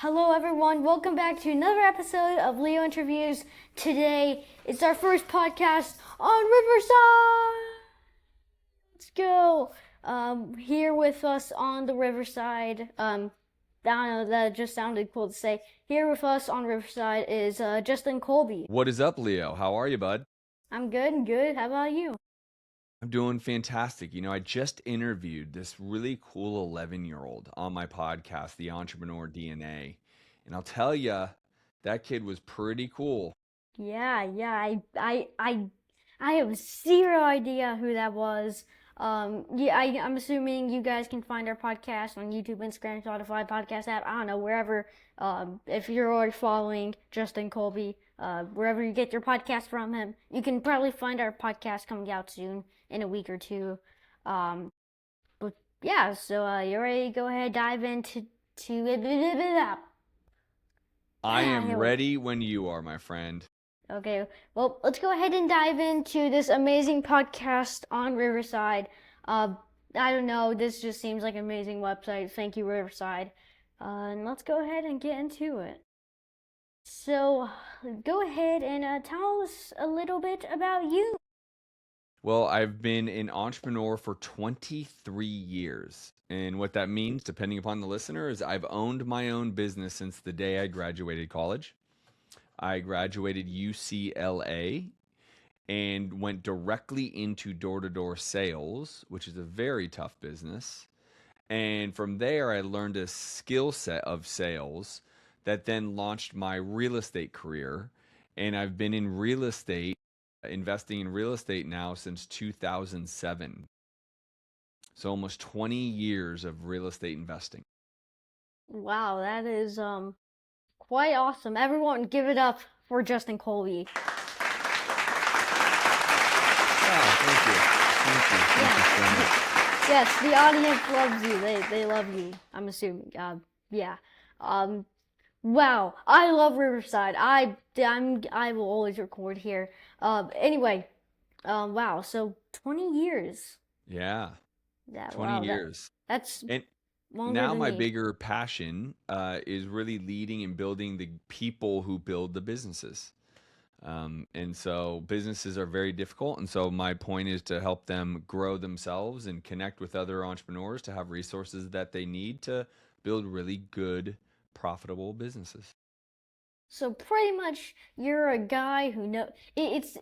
Hello everyone, welcome back to another episode of Leo Interviews. Today it's our first podcast on Riverside. Let's go. Here with us on the Riverside, I don't know, that just sounded cool to say. Here with us on Riverside is Justin Colby. What is up, Leo? How are you, bud? I'm good. How about you? I'm doing fantastic. I just interviewed this really cool 11-year-old on my podcast, The Entrepreneur DNA. And I'll tell you, that kid was pretty cool. Yeah, I have zero idea who that was. I'm assuming you guys can find our podcast on YouTube, Instagram, Spotify, podcast app. I don't know, wherever. If you're already following Justin Colby, wherever you get your podcast from him, you can probably find our podcast coming out soon in a week or two. But yeah, so you ready to go ahead dive into I am Anyway. ready when you are, my friend. Okay, well, let's go ahead and dive into this amazing podcast on Riverside. I don't know, this just seems like an amazing website. Thank you, Riverside. And let's go ahead and get into it. So, go ahead and tell us a little bit about you. Well, I've been an entrepreneur for 23 years. And what that means, depending upon the listener, is I've owned my own business since the day I graduated college. I graduated UCLA and went directly into door-to-door sales, which is a very tough business. And from there, I learned a skill set of sales that then launched my real estate career. And I've been in real estate, investing in real estate now since 2007. So almost 20 years of real estate investing. Wow, that is quite awesome. Everyone, give it up for Justin Colby. Oh, thank you so much. Yes, the audience loves you. They love you, I'm assuming. Yeah. Wow, I love Riverside. I will always record here. Anyway, wow. So 20 years. Yeah, Yeah, 20 wow. years. That's And longer now than my me. bigger passion is really leading and building the people who build the businesses. And so businesses are very difficult. And so my point is to help them grow themselves and connect with other entrepreneurs to have resources that they need to build really good, profitable businesses. So pretty much, you're a guy who it's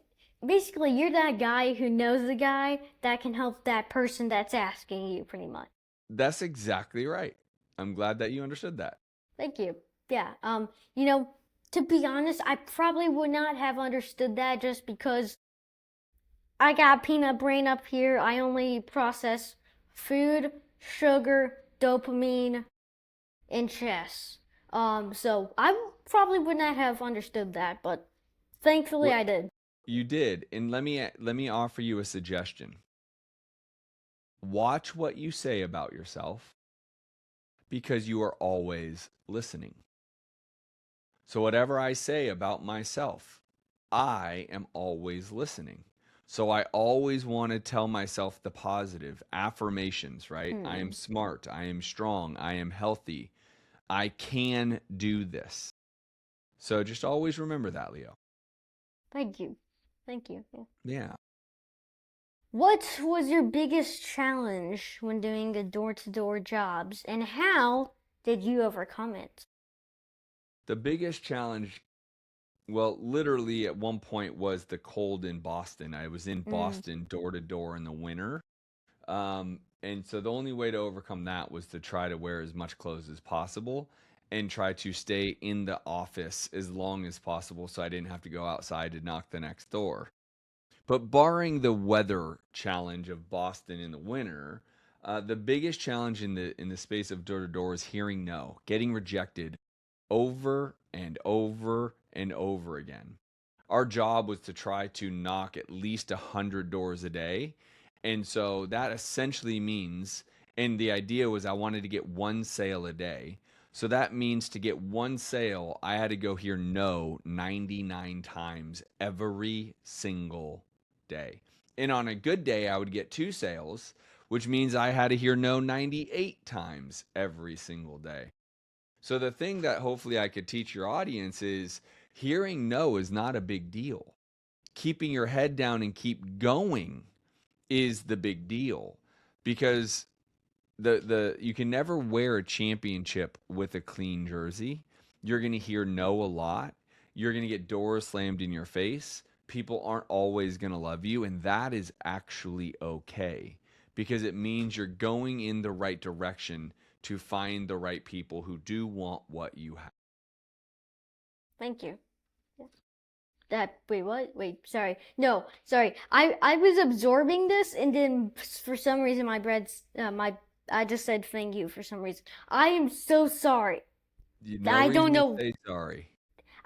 basically you're that guy who knows the guy that can help that person that's asking you, pretty much. That's exactly right. I'm glad that you understood that. Thank you. Yeah. You know, to be honest, I probably would not have understood that just because I got peanut brain up here. I only process food, sugar, dopamine, and chess. So I probably would not have understood that, but thankfully Well, I did. you did. And let me offer you a suggestion. Watch what you say about yourself because you are always listening. So whatever I say about myself, I am always listening. So I always want to tell myself the positive affirmations, right? I am Hmm. smart. I am strong. I am healthy. I can do this. So just always remember that, Leo. Thank you. Thank you. Yeah. Yeah. What was your biggest challenge when doing the door-to-door jobs, and how did you overcome it? The biggest challenge, well, literally at one point was the cold in Boston. I was in Mm. Boston door to door in the winter. And so the only way to overcome that was to try to wear as much clothes as possible and try to stay in the office as long as possible so I didn't have to go outside to knock the next door. But barring the weather challenge of Boston in the winter, the biggest challenge in the space of door to door is hearing no, getting rejected over and over and over again. Our job was to try to knock at least 100 doors a day. And so that essentially means, and the idea was I wanted to get one sale a day. So that means to get one sale, I had to go hear no 99 times every single day. And on a good day, I would get two sales, which means I had to hear no 98 times every single day. So the thing that hopefully I could teach your audience is hearing no is not a big deal. Keeping your head down and keep going is the big deal, because the you can never wear a championship with a clean jersey. You're going to hear no a lot. You're going to get doors slammed in your face. People aren't always going to love you, and that is actually okay, because it means you're going in the right direction to find the right people who do want what you have. Thank you. That wait, what? Wait, sorry. No, sorry. I was absorbing this, and then for some reason my bread's I just said thank you for some reason. I am so sorry. No I don't reason to know. say sorry.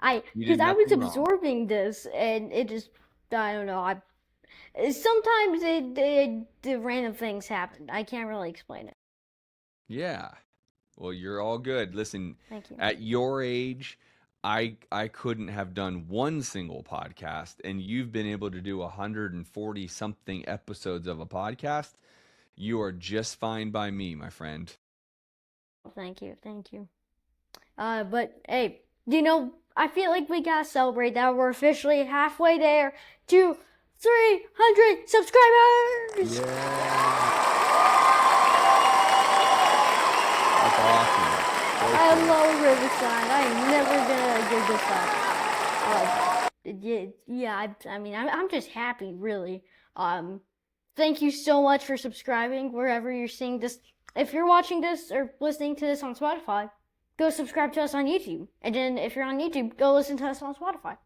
I You because did I was nothing wrong. absorbing this, and it just I don't know. I sometimes the random things happen. I can't really explain it. Yeah. Well, you're all good. Listen, Thank you. at your age, I couldn't have done one single podcast, and you've been able to do 140 something episodes of a podcast. You are just fine by me, my friend. Thank you. Thank you. But hey, I feel like we gotta celebrate that we're officially halfway there to 300 subscribers. Yeah. That's awesome. So I cool. love Riverside. I am never gonna give this up. I mean, I'm just happy, really. Um, Thank you so much for subscribing wherever you're seeing this. If you're watching this or listening to this on Spotify, go subscribe to us on YouTube. And then if you're on YouTube, go listen to us on Spotify.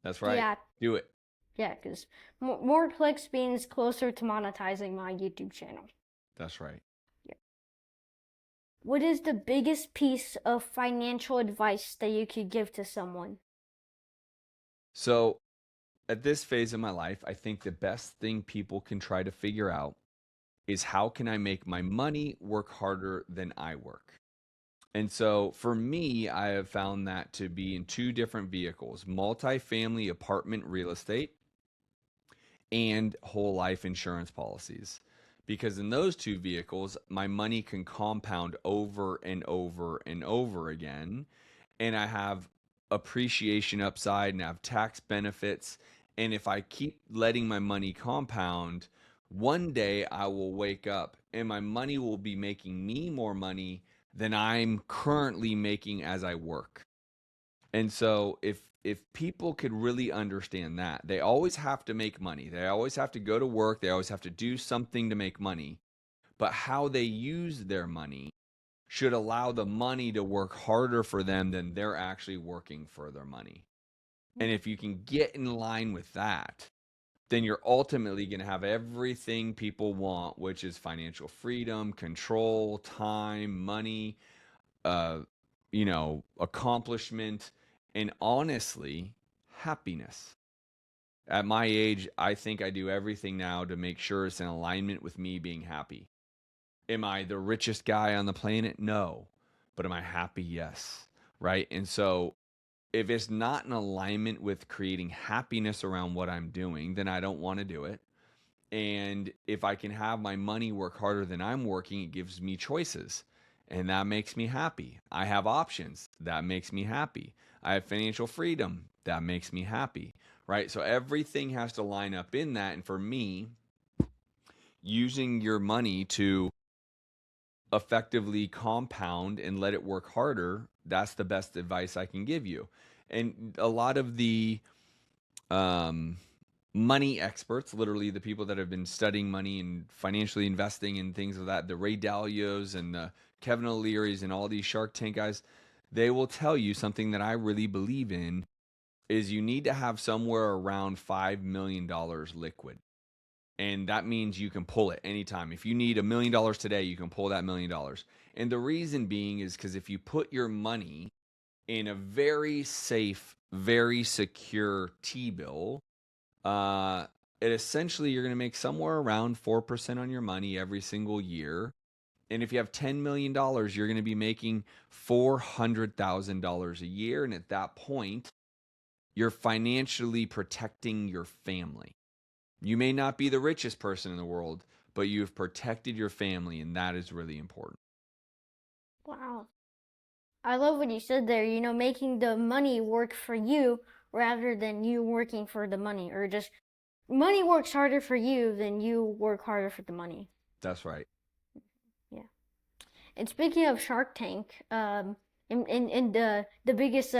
That's right. Yeah, Do it. yeah, because more clicks means closer to monetizing my YouTube channel. That's right. Yeah. What is the biggest piece of financial advice that you could give to someone? So, at this phase of my life, I think the best thing people can try to figure out is how can I make my money work harder than I work? And so for me, I have found that to be in two different vehicles: multifamily apartment real estate and whole life insurance policies. Because in those two vehicles, my money can compound over and over and over again. And I have appreciation upside and I have tax benefits. And if I keep letting my money compound, one day I will wake up and my money will be making me more money than I'm currently making as I work. And so if people could really understand that, they always have to make money. They always have to go to work, they always have to do something to make money. But how they use their money should allow the money to work harder for them than they're actually working for their money. And if you can get in line with that, then you're ultimately going to have everything people want, which is financial freedom, control, time, money, uh, accomplishment, and honestly, happiness. At my age, I think I do everything now to make sure it's in alignment with me being happy. Am I the richest guy on the planet? No. But am I happy? Yes. Right. And so if it's not in alignment with creating happiness around what I'm doing, then I don't want to do it. And if I can have my money work harder than I'm working, it gives me choices. And that makes me happy. I have options. That makes me happy. I have financial freedom. That makes me happy. Right. So everything has to line up in that. And for me, using your money to effectively compound and let it work harder, that's the best advice I can give you. And a lot of the um, money experts, literally the people that have been studying money and financially investing and things of that, the Ray Dalios and the Kevin O'Leary's and all these Shark Tank guys, they will tell you something that I really believe in is you need to have somewhere around $5 million liquid. And that means you can pull it anytime. If you need $1 million today, you can pull that $1 million. And the reason being is because if you put your money in a very safe, very secure T-bill, it essentially you're going to make somewhere around 4% on your money every single year. And if you have $10 million, you're going to be making $400,000 a year. And at that point, you're financially protecting your family. You may not be the richest person in the world, but you've protected your family, and that is really important. Wow. I love what you said there, making the money work for you rather than you working for the money, or just money works harder for you than you work harder for the money. That's right. Yeah. And speaking of Shark Tank, in the biggest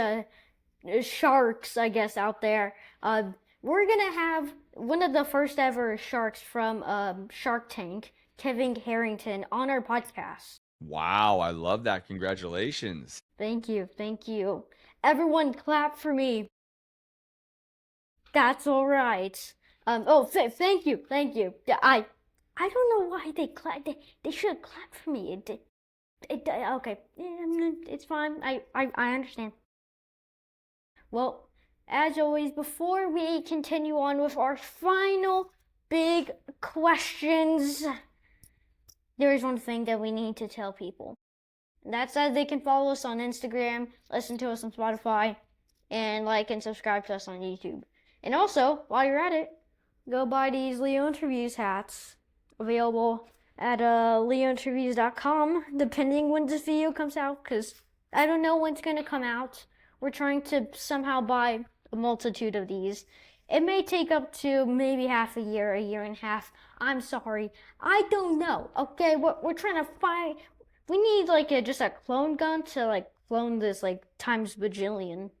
sharks, I guess, out there, we're gonna have one of the first ever sharks from Shark Tank, Kevin Harrington, on our podcast. Wow, I love that. Congratulations. Thank you, thank you. Everyone, clap for me. That's all right. Oh, thank you, thank you. Yeah, I don't know why they clap. They should clap for me. Okay, it's fine. I understand. Well, as always, before we continue on with our final big questions, there is one thing that we need to tell people. That's that they can follow us on Instagram, listen to us on Spotify, and like and subscribe to us on YouTube. And also, while you're at it, go buy these Leo Interviews hats, available at leointerviews.com, depending when this video comes out, because I don't know when it's going to come out. We're trying to somehow buy a multitude of these. It may take up to maybe half a year and a half. I'm sorry. I don't know. Okay, we're trying to find. We need like just a clone gun to like clone this like times bajillion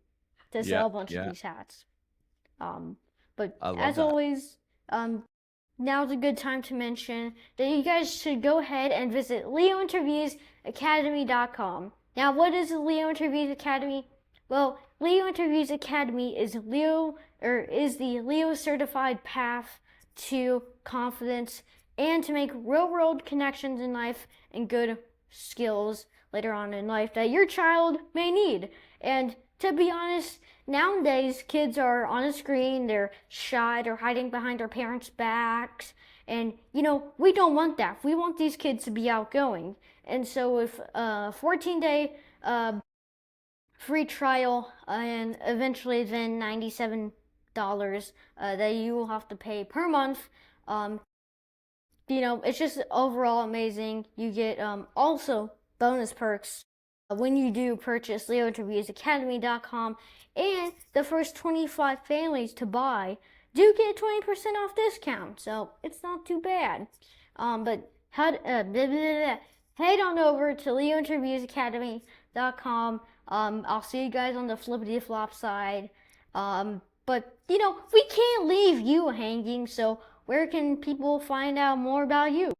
to Yeah, sell a bunch of yeah. these hats. But I love as that. always, now's a good time to mention that you guys should go ahead and visit leointerviewsacademy.com. Now, what is the Leo Interviews Academy? Well, Leo Interviews Academy is the Leo certified path to confidence and to make real world connections in life and good skills later on in life that your child may need. And to be honest, nowadays kids are on a screen, they're shy, they're hiding behind their parents' backs, and we don't want that. We want these kids to be outgoing. And so with a 14-day free trial and eventually then $97 that you will have to pay per month, it's just overall amazing. You get also bonus perks when you do purchase leointerviewsacademy.com, and the first 25 families to buy do get 20% off discount, so it's not too bad. But head on over to leointerviewsacademy.com. I'll see you guys on the flippity flop side. But we can't leave you hanging, so where can people find out more about you?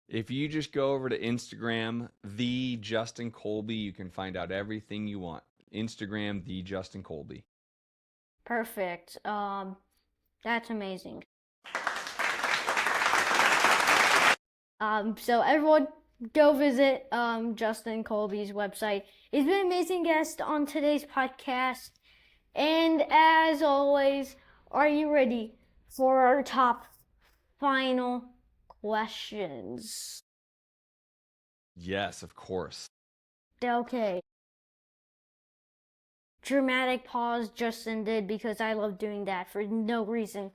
If you just go over to Instagram, the Justin Colby, you can find out everything you want. Instagram, the Justin Colby. Perfect. That's amazing. So everyone go visit Justin Colby's website. He's been an amazing guest on today's podcast. And as always, are you ready for our top final questions? Yes, of course. Okay. Dramatic pause Justin did because I love doing that for no reason.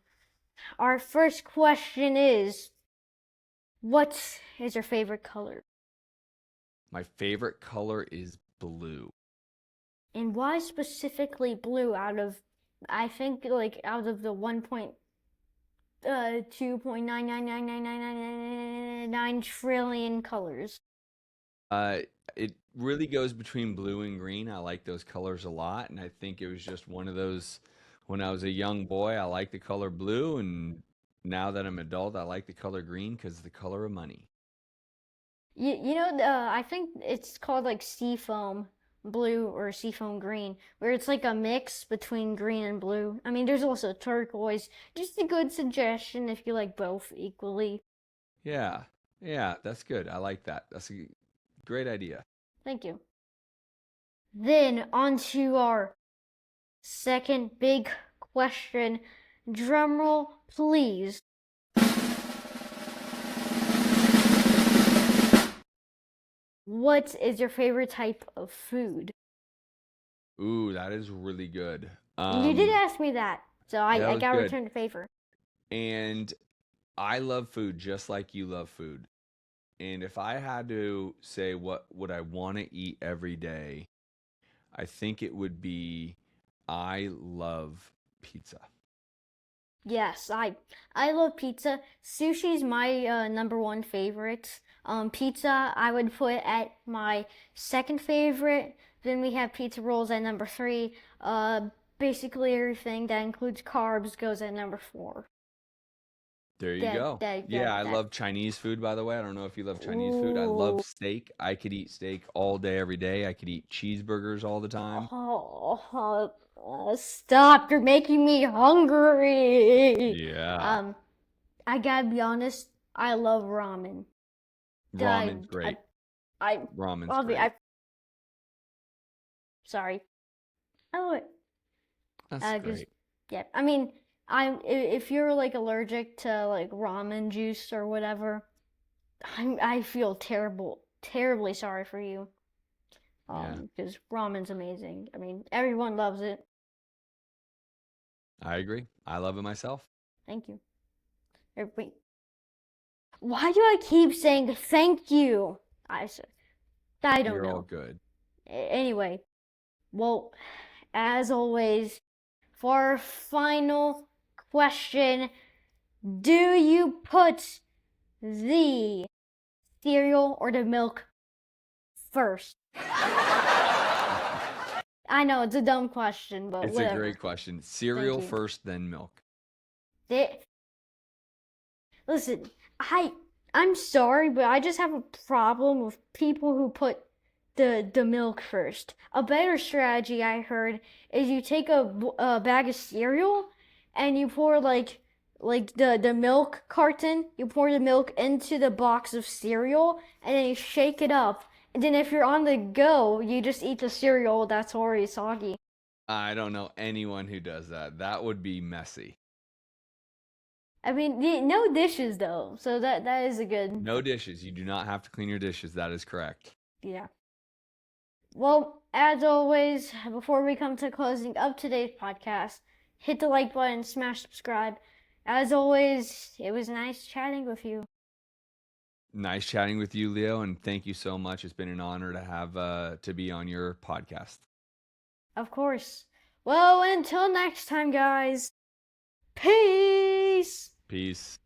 Our first question is, what is your favorite color? My favorite color is blue. And why specifically blue I think like out of the 2.9999999 trillion colors? It really goes between blue and green. I like those colors a lot, and I think it was just one of those when I was a young boy, I liked the color blue, and now that I'm an adult, I like the color green because it's the color of money. I think it's called like seafoam blue or seafoam green, where it's like a mix between green and blue. I mean, there's also turquoise. Just a good suggestion if you like both equally. Yeah, yeah, that's good. I like that. That's a great idea. Thank you. Then on to our second big question. Drumroll, please. What is your favorite type of food? Ooh, that is really good. You did ask me that, so That I was got to good. return the favor. And I love food just like you love food. And if I had to say what would I want to eat every day, I think it would be I love pizza. Yes, I love pizza. Sushi's my number one favorite. Pizza I would put at my second favorite. Then we have pizza rolls at number three. Basically everything that includes carbs goes at number four. There you That go. that Yeah, that I that. love Chinese food, by the way. I don't know if you love Chinese food. I love Ooh. steak. I could eat steak all day, every day. I could eat cheeseburgers all the time. Stop! You're making me hungry. Yeah. Um, I gotta be honest. I love ramen. I, Ramen's I, great. I, Ramen's I great. sorry. Oh, That's cause great. yeah. I mean, if you're like allergic to like ramen juice or whatever, I feel terribly sorry for you. Yeah, Because ramen's amazing. I mean, everyone loves it. I agree. I love it myself. Thank you. Wait, why do I keep saying thank you? I don't You're all know. good. Anyway, well, as always, for our final question, do you put the cereal or the milk first? I know it's a dumb question, but It's a whatever. great question. Thank Cereal you. first, then milk. They, listen, I'm sorry, but I just have a problem with people who put the milk first. A better strategy I heard is you take a bag of cereal and you pour like the milk carton, you pour the milk into the box of cereal and then you shake it up. And then if you're on the go, you just eat the cereal that's already soggy. I don't know anyone who does that. That would be messy. I mean, no dishes though, so that is a good, No dishes. You do not have to clean your dishes. That is correct. yeah. Well, as always, before we come to closing of today's podcast, hit the like button, smash subscribe. As always, it was nice chatting with you. Nice chatting with you, Leo, and thank you so much. It's been an honor to have to be on your podcast. Of course. Well, until next time, guys. Peace. Peace.